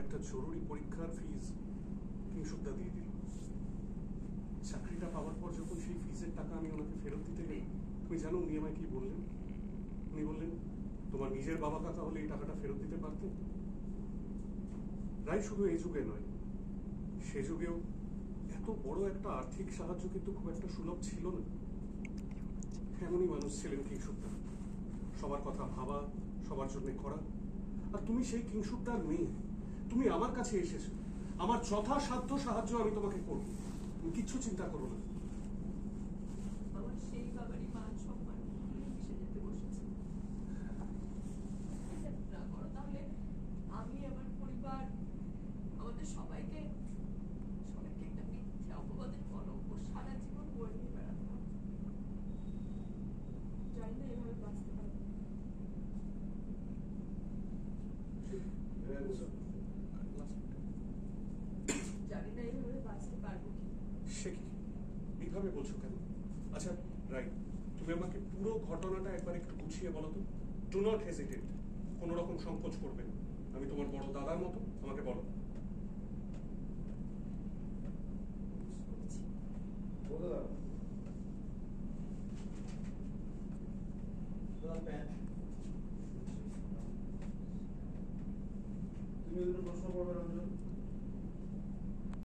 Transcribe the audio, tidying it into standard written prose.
একটা জরুরি পরীক্ষার ফিজ কিংশুকদা দিয়ে দিল। চাকরিটা পাওয়ার পর যখন সেই ফিজের টাকা আমি ওনাকে ফেরত দিতে গেলাম, তুমি জানো উনি আমায় কি বললেন? উনি বললেন, তোমার নিজের বাবা কাকা হলে এই টাকাটা ফেরত দিতে পারতেন। রায় শুধু এই যুগে নয়, সে যুগেও এত বড় একটা আর্থিক সাহায্য কিন্তু খুব একটা সুলভ ছিল না। এমনই মানুষ ছিলেন কিংশুকদা, সবার কথা ভাবা, সবার জন্য করা। আর তুমি সেই কিংশুকদার মেয়ে, তুমি আমার কাছে এসেছো, আমার যথাসাধ্য সাহায্য আমি তোমাকে করব, তুমি কিচ্ছু চিন্তা করো না। আমার সেই বাবারই মান সম্মান মিশে যেতে বসেছে। তাহলে আমি আমার পরিবার, আমাদের সবাইকে একটা মিথ্যা অপবাদের কলঙ্ক সারা জীবন বয়ে নিয়ে বেড়াতে হবে। জানি না এভাবে বাঁচতে পারবো। জানি না এইভাবে বাঁচতে পারবো কি। সে কি এইভাবে বলছো কেন? আচ্ছা রাইট, তুমি আমাকে পুরো ঘটনাটা একবার একটু গুছিয়ে বলো তো। ডু নট হেজিটেট, কোনো রকম সংকোচ করবে না। আমি তোমার বড় দাদার মতো, আমাকে বলো। তুমি প্রশ্ন করবে রঞ্জন?